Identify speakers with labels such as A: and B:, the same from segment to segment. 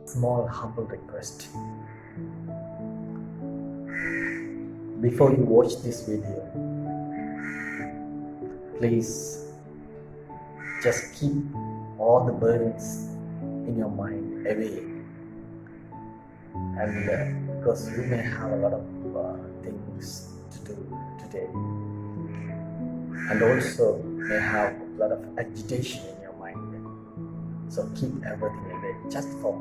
A: small humble request. Before you watch this video, please just keep all the burdens in your mind away, and because you may have a lot of things to do today, and also may have a lot of agitation in your mind. So keep everything away just for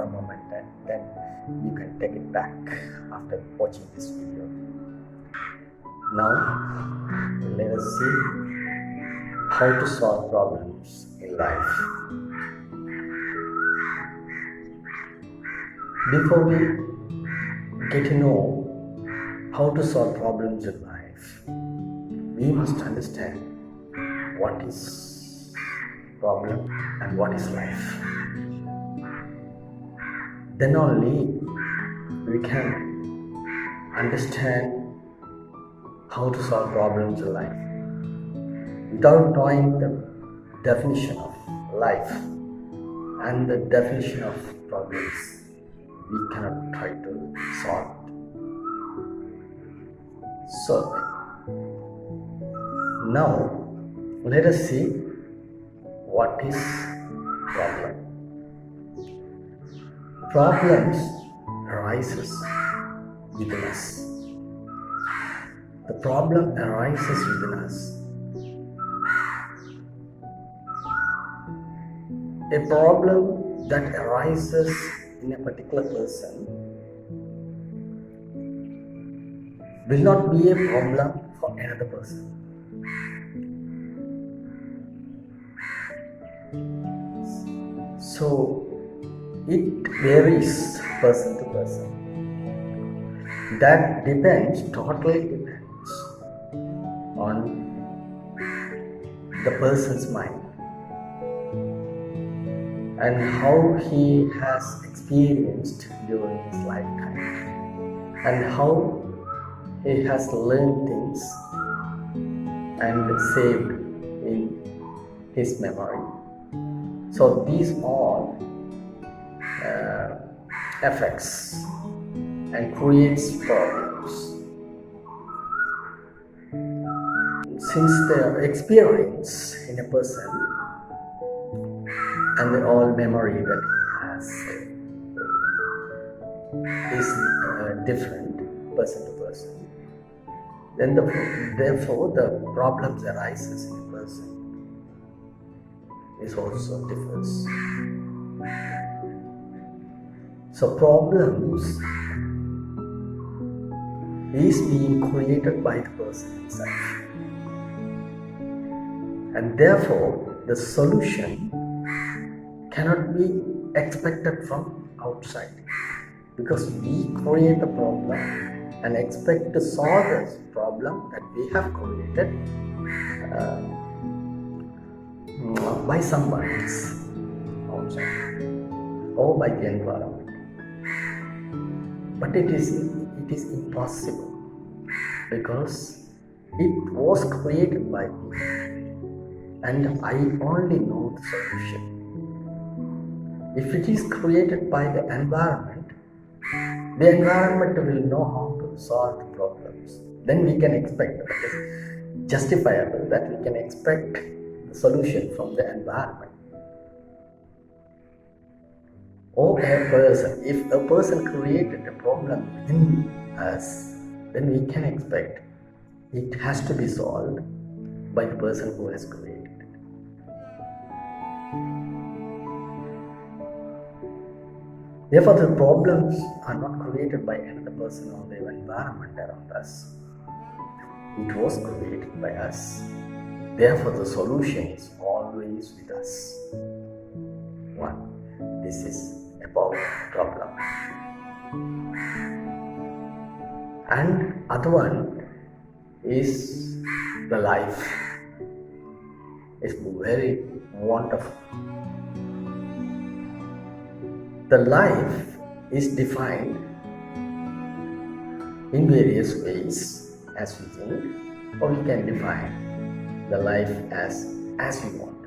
A: a moment, and then you can take it back after watching this video. Now let us see how to solve problems in life. Before we get to know how to solve problems in life, we must understand what is problem and what is life. Then only we can understand how to solve problems in life. Without knowing the definition of life and the definition of problems, we cannot try to solve it. So now let us see what is problem. Problems arises within us. The problem arises within us. A problem that arises in a particular person will not be a problem for another person. So it varies person to person. That totally depends on the person's mind and how he has experienced during his lifetime and how he has learned things and saved in his memory. So these all affects and creates problems. Since the experience in a person and the all memory that he has is different person to person, then therefore the problems arises in a person is also differs. So problems is being created by the person himself, and therefore the solution cannot be expected from outside, because we create the problem and expect to solve this problem that we have created by someone else outside or by the environment. But it is impossible, because it was created by me and I only know the solution. If it is created by the environment will know how to solve the problems. Then we can expect, that is justifiable, that we can expect the solution from the environment. Or a person, if a person created a problem within us, then we can expect it has to be solved by the person who has created it. Therefore, the problems are not created by another person or the environment around us. It was created by us. Therefore, the solution is always with us. One, this is about problem. And other one is the life. It's very wonderful. The life is defined in various ways as we think, or we can define the life as we want,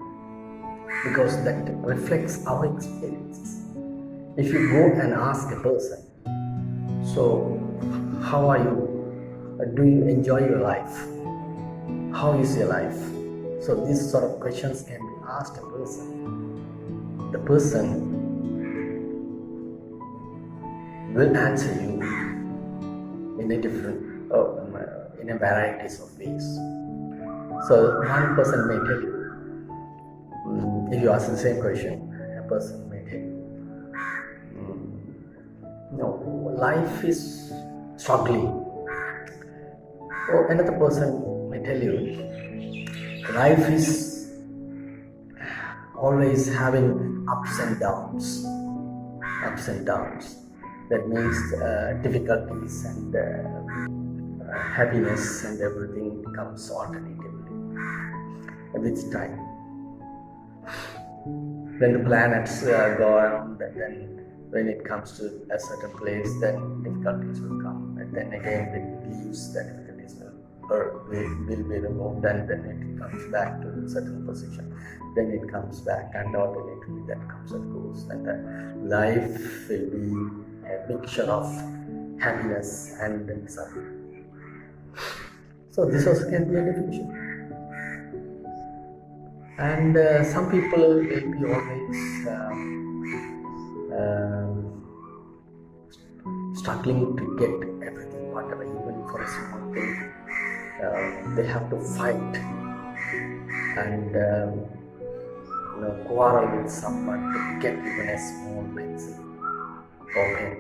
A: because that reflects our experiences. if you go and ask a person, so how are you? Do you enjoy your life? How is your life? So these sort of questions can be asked a person. The person will answer you in a different, in a varieties of ways. So one person may tell you, if you ask the same question, a person may tell you, no, life is struggling. Or another person may tell you, life is always having ups and downs. Ups and downs. That means difficulties and happiness and everything comes alternatively with time. When the planets go around, and then when it comes to a certain place, then difficulties will come, and then again it leaves, the difficulties will be removed, and then it comes back to a certain position. Then it comes back, and alternatively that comes and goes, and life will be a mixture of happiness and suffering. So this also can be a definition. And some people will be always struggling to get everything, whatever, even for a small thing. They have to fight and quarrel with someone to get even a small pencil for him.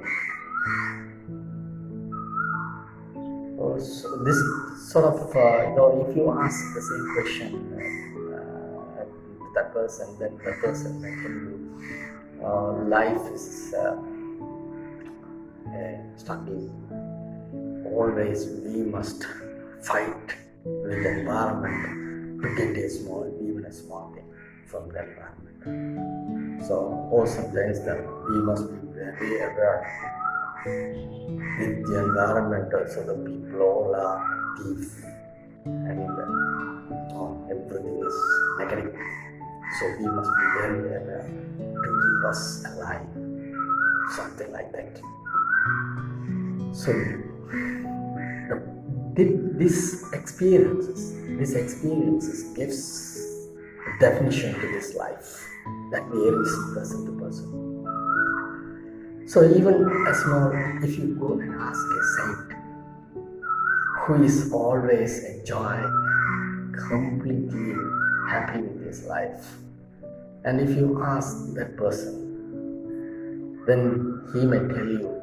A: So this sort of, if you ask the same question to that person, then the person may tell you, life is struggling. Always we must fight with the environment to get even a small thing from the environment. So, or sometimes we must be very aware with the environment. Also, the people all are thieves, and everything is negative. So we must be very aware to keep us alive, something like that. So these experiences gives a definition to this life that varies person to person. So even if you go and ask a saint who is always enjoying, completely happy with his life, and if you ask that person, then he may tell you,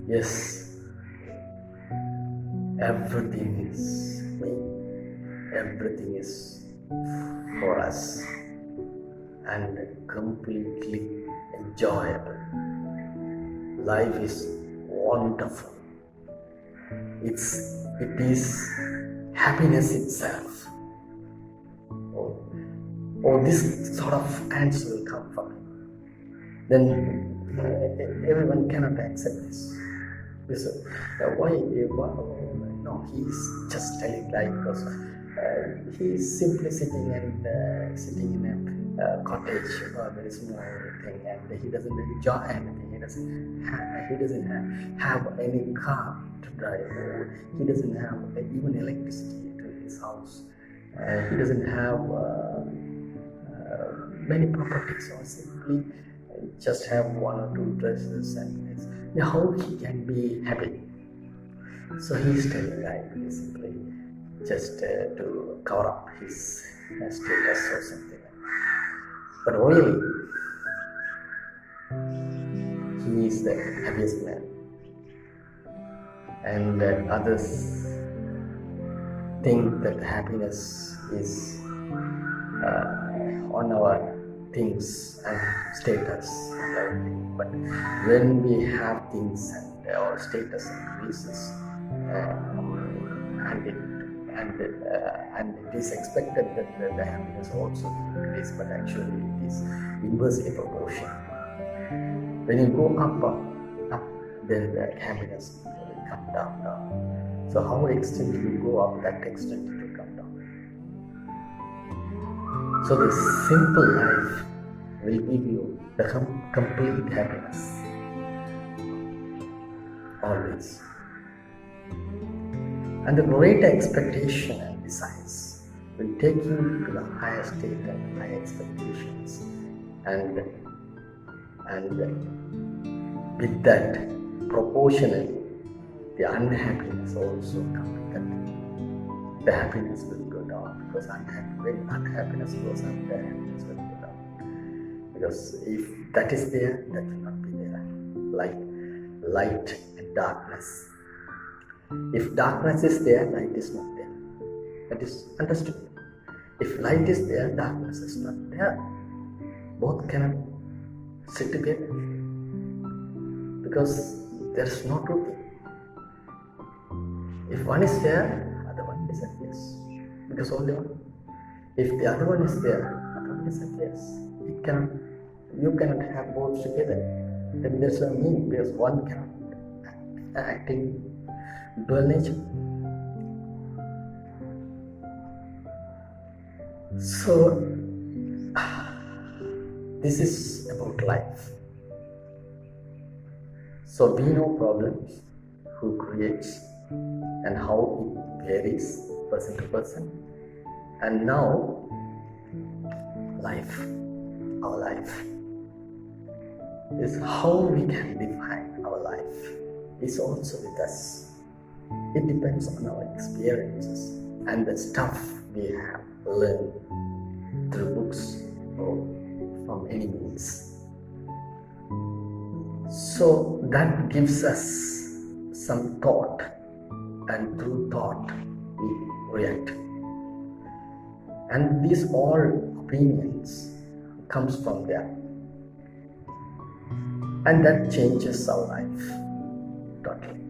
A: yes, everything is me, everything is for us, and completely enjoyable. Life is wonderful. It is happiness itself. Or this sort of answer will come from him. Then everyone cannot accept this. Why? No, he's just telling like because he's simply sitting in a cottage, a very small thing, and he doesn't enjoy anything. He doesn't have any car to drive, or he doesn't have even electricity to his house. He doesn't have many properties, or simply just have one or two dresses, and how he can be happy. So he's telling like simply just to cover up his status or something. But really, he is the happiest man, and others think that happiness is on our things and status and everything. But when we have things and our status increases, and it is expected that the happiness also increases, but actually it is inversely proportional. When you go up, then the happiness will come down. So how extent you go up, that extent it will come down. So the simple life will give you the complete happiness. Always. And the greater expectation and desires will take you to the higher state and higher expectations. And with that, proportionally, the unhappiness also comes with that. The happiness will go down, because when unhappiness goes up, the happiness will go down. Because if that is there, that will not be there. Like light and darkness. If darkness is there, light is not there. That is understood. If light is there, darkness is not there. Both cannot sit together, because there is no truth. If one is there, other one disappears, because only one. If the other one is there, other one disappears. You cannot have both together. Then there's no meaning, because one cannot act in dual nature. So this is about life. So we know problems, who creates and how it varies person to person. And now life, our life, is how we can define our life is also with us. It depends on our experiences and the stuff we have learned through books or from any means. So that gives us some thought, and through thought we react. And these all opinions comes from there. And that changes our life totally.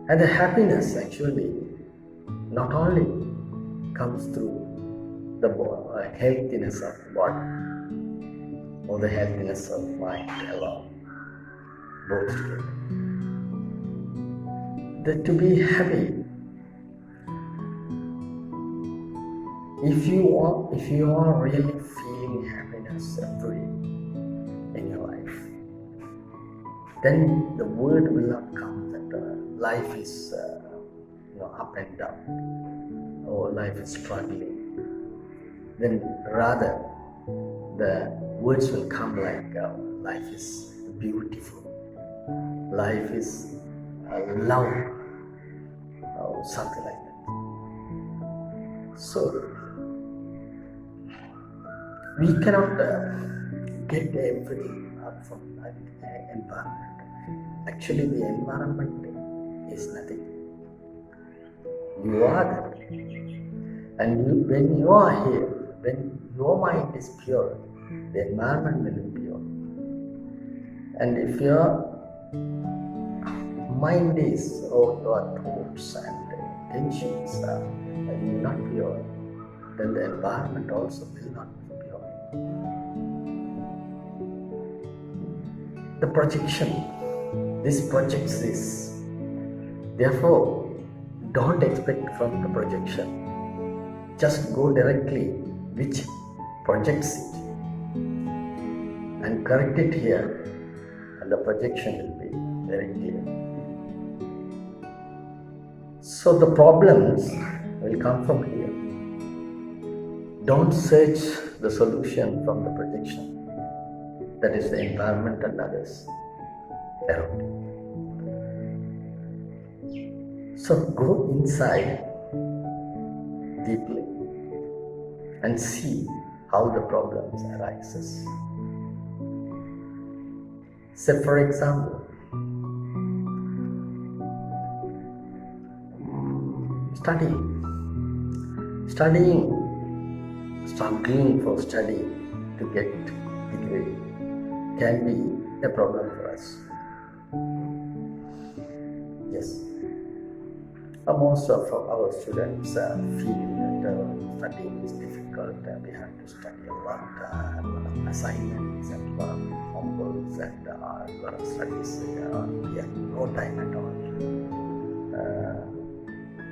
A: And the happiness actually not only comes through the healthiness of body or the healthiness of mind alone, both together. That to be happy, if you are really feeling happiness every in your life, then the word will not come that life is up and down, or life is struggling. Then rather the words will come like life is beautiful, life is love, or something like that. So we cannot get everything from that environment. Actually, the environment is nothing. You are that. And when you are here, when your mind is pure, the environment will be pure. And if your mind is, or your thoughts and intentions are not pure, then the environment also will not be pure. The projection, this projects this. Therefore, don't expect from the projection. Just go directly which projects it and correct it here, and the projection will be very clear. So the problems will come from here. Don't search the solution from the projection, that is the environment and others around you. So go inside deeply and see how the problems arises. Say for example, struggling for studying to get degree can be a problem for us. Yes. Most of our students feel that studying is difficult, and we have to study a lot of assignments and a lot of homeworks and a lot of studies. We have no time at all.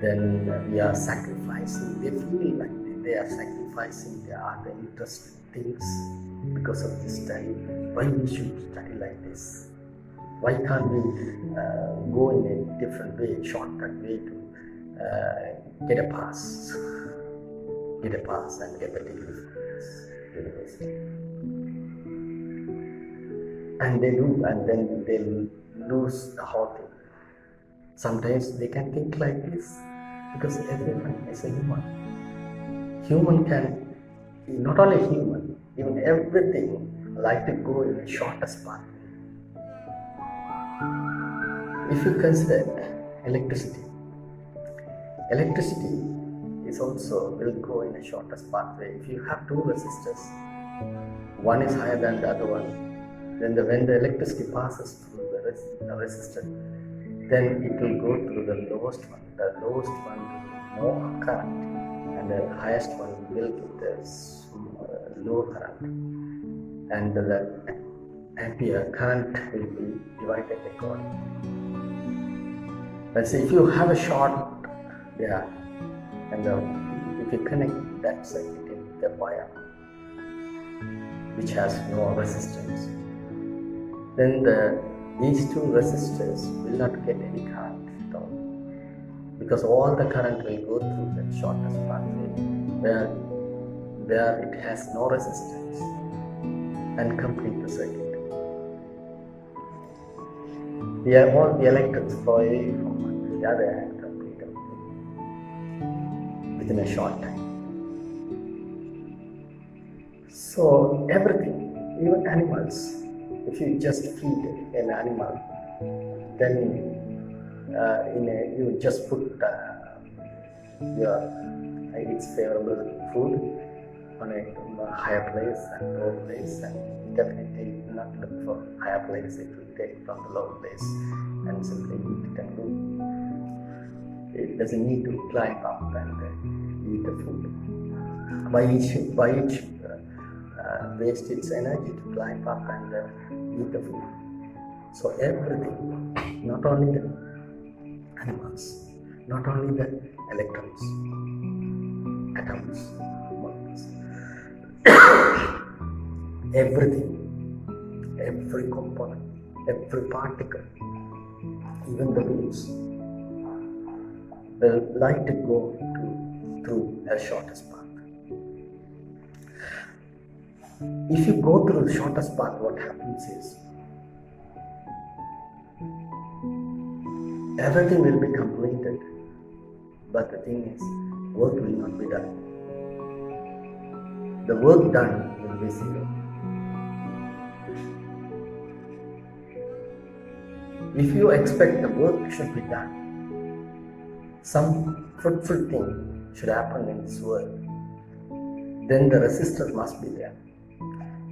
A: Then we are sacrificing. They feel like they they are sacrificing their other interesting things because of this study. Why we should study like this? Why can't we go in a different way, shortcut way to get a pass and get a degree from this university? And they do, and then they lose the whole thing. Sometimes they can think like this because everyone is a human. Human can, not only human, even everything like to go in the shortest path. If you consider electricity is also will go in the shortest pathway. If you have two resistors, one is higher than the other one, then when the electricity passes through the resistor, then it will go through the lowest one. The lowest one will more current, and the highest one will give the low current, and the ampere current will be divided accordingly. Let's say if you have a short there, and if you connect that circuit in the wire which has no resistance, then these two resistors will not get any current at all, because all the current will go through the shortest pathway where it has no resistance and complete the circuit. All the electrons flow away from one to the other and complete within a short time. So everything, even animals, if you just feed an animal, then you just put its favorable food on a higher place and lower place, and definitely not look for higher place. It will take from the lower place and simply eat it and go. It doesn't need to climb up and eat the food. By each waste its energy to climb up and eat the food. So everything, not only the animals, not only the electrons, atoms, molecules, everything, every component, every particle, even the waves, will like to go through a shortest path. If you go through the shortest path, what happens is everything will be completed, but the thing is, work will not be done. The work done will be zero. If you expect the work should be done, some fruitful thing should happen in this world, then the resistor must be there.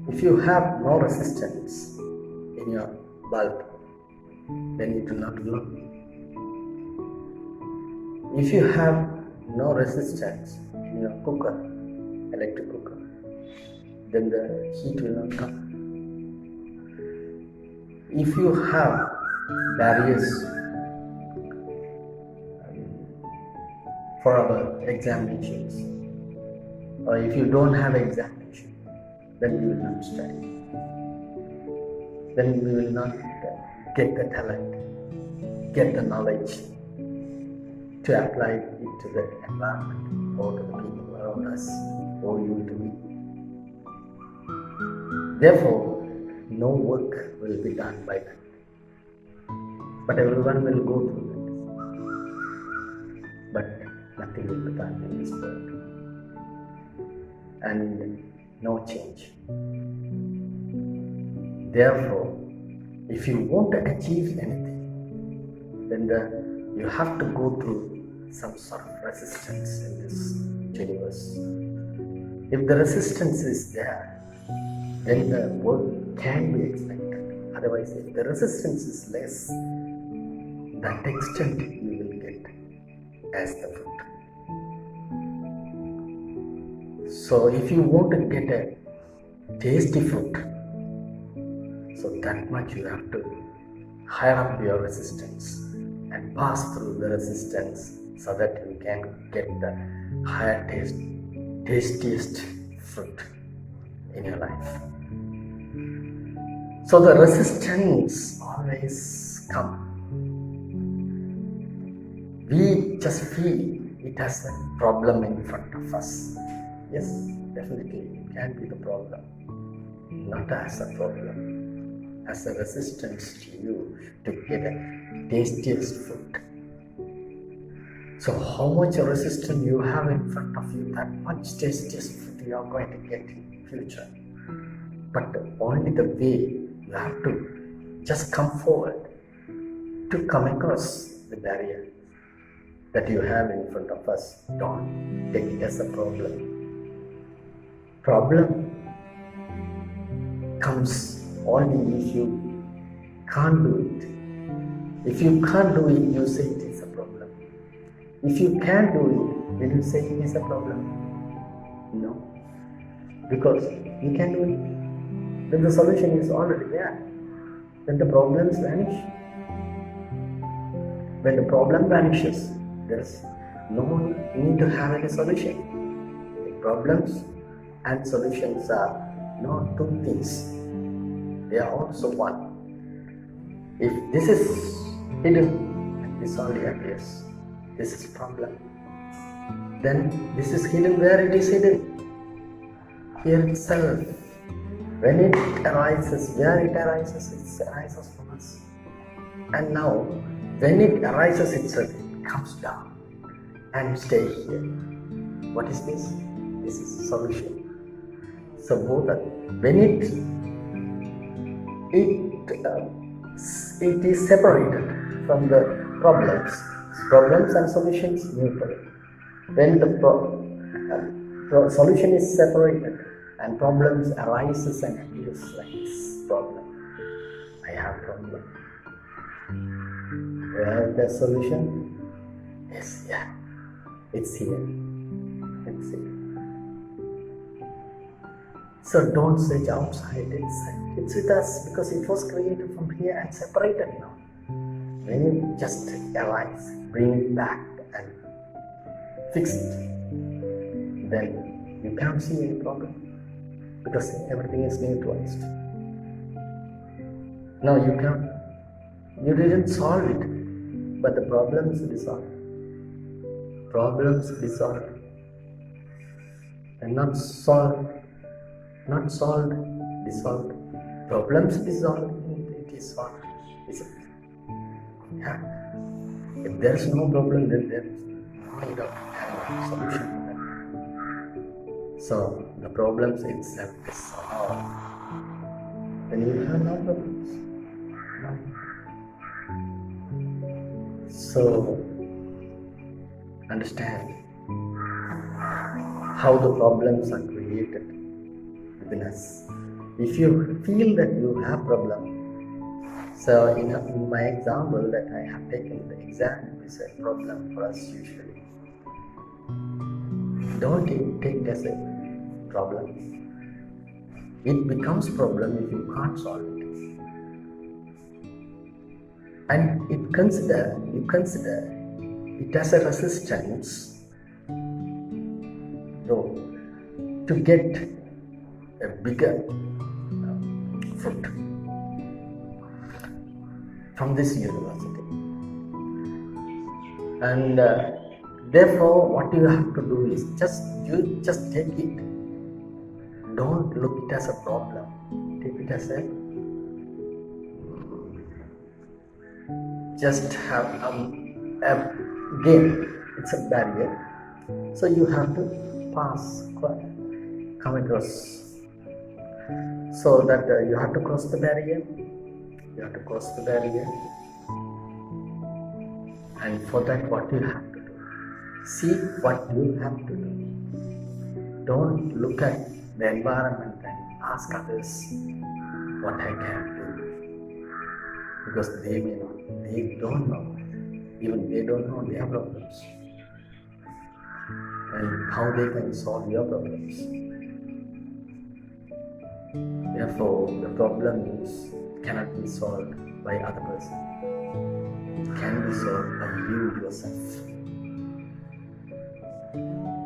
A: If you have no resistance in your bulb, then it will not glow. If you have no resistance in your cooker, electric cooker, then the heat will not come. If you have barriers for our examinations, or if you don't have examination, then we will not study. Then we will not get the talent, get the knowledge to apply it to the environment or to the people around us or you to me. Therefore, no work will be done by them. But everyone will go through it. But nothing will be done in this world. And no change. Therefore, if you want to achieve anything, then you have to go through some sort of resistance in this universe. If the resistance is there, then the work can be expected. Otherwise, if the resistance is less, that extent you will get as the fruit. So if you want to get a tasty fruit, so that much you have to higher up your resistance and pass through the resistance so that you can get the higher tastiest fruit in your life. So the resistance always come. We just feel it has a problem in front of us. Yes, definitely it can be the problem. Not as a problem, as a resistance to you to get a tastiest food. So how much resistance you have in front of you, that much tastiest food you are going to get in future. But only the way you have to just come forward to come across the barrier that you have in front of us. Don't take it as a problem. Problem comes only if you can't do it. If you can't do it, you say it is a problem. If you can't do it, will you say it is a problem? No. Because you can do it. Then the solution is already there. Then the problems vanish. When the problem vanishes, there is no need to have any solution. The problems and solutions are not two things. They are also one. If this is hidden and this only appears, this is problem. Then this is hidden where it is hidden. Here itself. When it arises, where it arises, it arises from us. And now, when it arises itself, it comes down and stay here. What is this? This is solution. So both are, when it is separated from the problems and solutions neutral. When the solution is separated and problems arises and appears like this problem, I have problem. Where the solution is, yeah, it's here. It's here. So don't search outside, it's with us because it was created from here and separated now. When you just arise, bring it back and fix it, then you can't see any problem because everything is neutralized. Now you didn't solve it, but the problems dissolved. Problems dissolved. And not solved, dissolved. Problems dissolved, it is solved. Yeah. If there is no problem, then there is no need of having a solution to that. So the problems itself is solved. Then you have no problems. No. So understand how the problems are created within us. If you feel that you have problem, so in my example that I have taken, the exam is a problem for us usually. Don't take it as a problem. It becomes problem if you can't solve it. And you consider it as a resistance to get a bigger fruit from this university. And therefore what you have to do is just take it. Don't look it as a problem. Take it as a just have a game. It's a barrier. So you have to come across. So that you have to cross the barrier. You have to cross the barrier. And for that, what you have to do? See what you have to do. Don't look at the environment and ask others what I can do. Because they may not. They don't know. Even they don't know their problems. And how they can solve your problems. Therefore, the problems cannot be solved by other person. It can be solved by you yourself.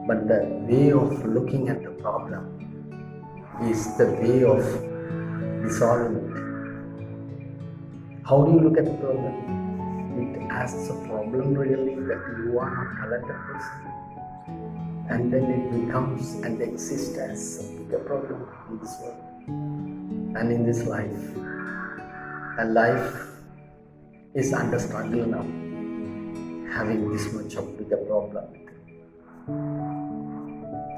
A: but the way of looking at the problem is the way of resolving it. How do you look at the problem? It as a problem really that you are not talented person, and then it becomes and exists as a bigger problem in this world and in this life. And life is under struggle now, having this much of bigger problem.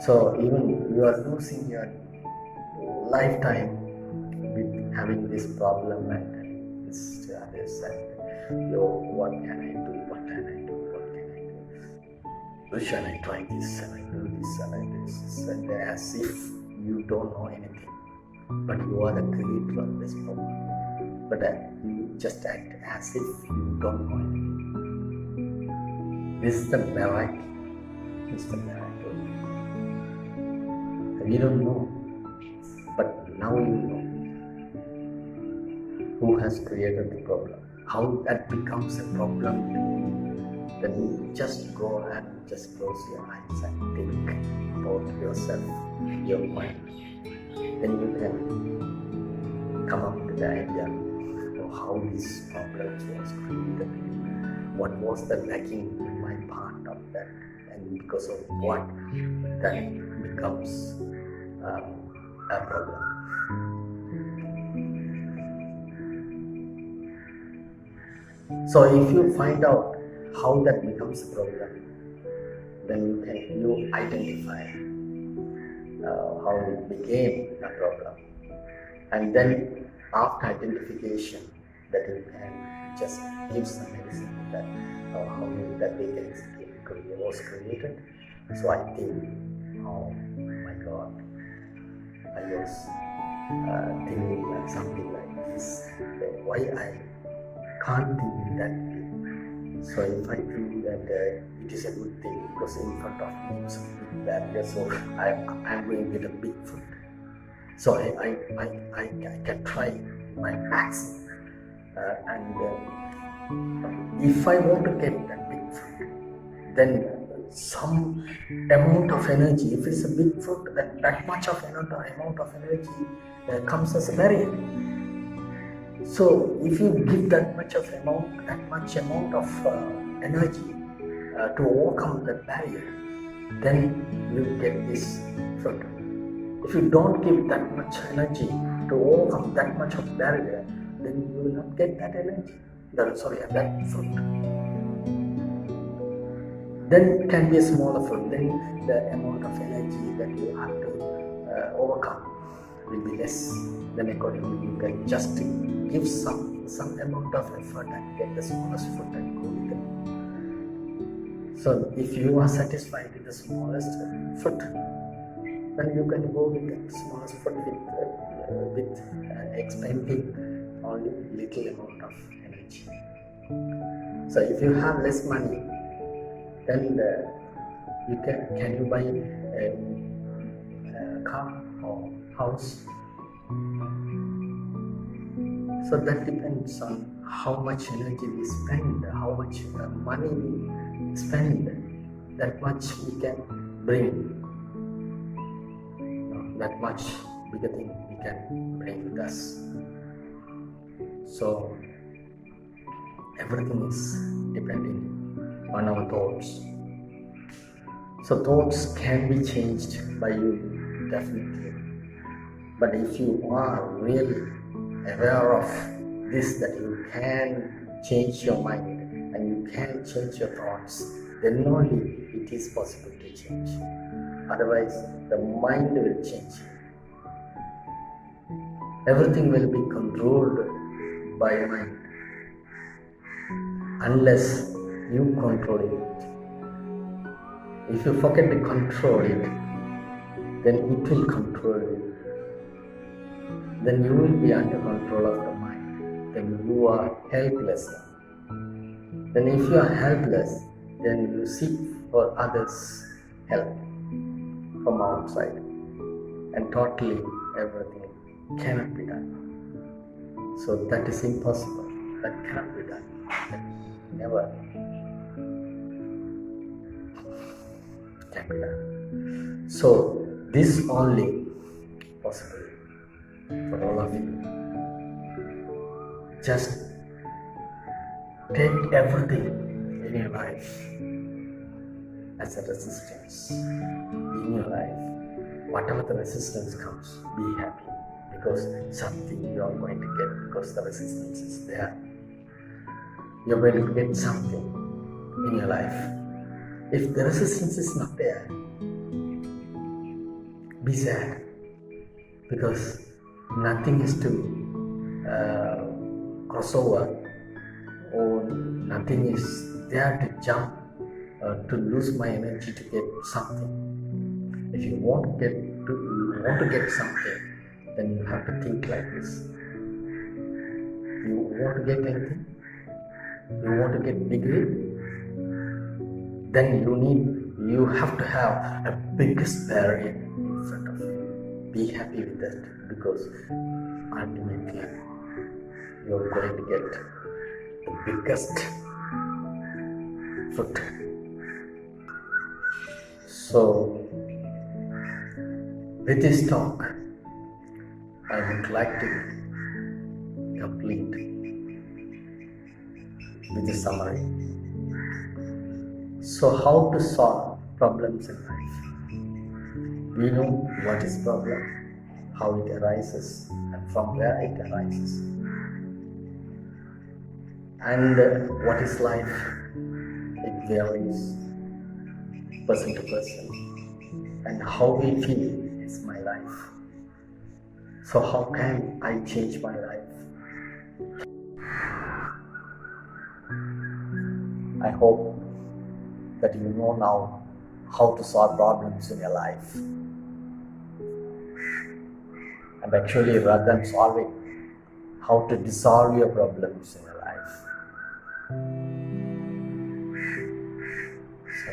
A: So even you are losing your lifetime with having this problem and this and what can I do, what can I do, what can I do, shall I try this and I do this and I do this, and as if you don't know anything, but you are the creator of this problem, but you just act as if you don't know anything. This is the miracle. This is the miracle. We don't know, but now you know who has created the problem. How that becomes a problem, then you just go and just close your eyes and think about yourself, your mind. Then you can come up with the idea of how this problem was created. What was the lacking in my part of that, and because of what that becomes a problem. So if you find out how that becomes a problem, then you identify how it became a problem, and then after identification, that you can just give some medicine that how that was created. So I think, oh my God, I was thinking like something like this. Why I can't think in that way? So if I think that it is a good thing because in front of me is something bad, so I'm going to get a big foot. So I can try my maximum. And if I want to get that big fruit, then some amount of energy, if it's a big fruit, that much of amount of energy comes as a barrier. So if you give that much amount of energy to overcome that barrier, then you get this fruit. If you don't give that much energy to overcome that much of barrier, then you will not get that energy. That fruit. Then it can be a smaller fruit. Then the amount of energy that you have to overcome will be less. Then accordingly you can just give some amount of effort and get the smallest fruit and go with it. So if you are satisfied with the smallest fruit, then you can go with the smallest fruit with expending only little amount of energy. So if you have less money, then can you buy a car or house? So that depends on how much energy we spend, how much money we spend, that much we can bring. That much bigger thing we can bring with us. So everything is depending on our thoughts. So thoughts can be changed by you, definitely. But if you are really aware of this, that you can change your mind and you can change your thoughts, then only it is possible to change. Otherwise, the mind will change. Everything will be controlled by your mind unless you control it. If you forget to control it, then it will control you. Then you will be under control of the mind. Then you are helpless. Then if you are helpless, then you seek for others' help from outside, and totally everything cannot be done. So that is impossible. That cannot be done. That never can be done. So this only possible for all of you. Just take everything in your life as a resistance in your life. Whatever the resistance comes, be happy because something you are going to get because the resistance is there. You're going to get something in your life. If the resistance is not there, be sad because nothing is to cross over or nothing is there to jump to lose my energy to get something. If you want to get something, then you have to think like this. You want to get anything? You want to get degree? Then you have to have a biggest barrier in front of you. Be happy with that because ultimately you're going to get the biggest fruit. So with this talk, I would like to complete with a summary. So how to solve problems in life? We know what is problem, how it arises, and from where it arises. And what is life? It varies person to person. And how we feel is my life. So how can I change my life? I hope that you know now how to solve problems in your life. And actually, rather than solving, how to dissolve your problems in your life. So,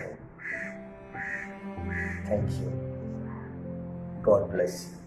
A: thank you. God bless you.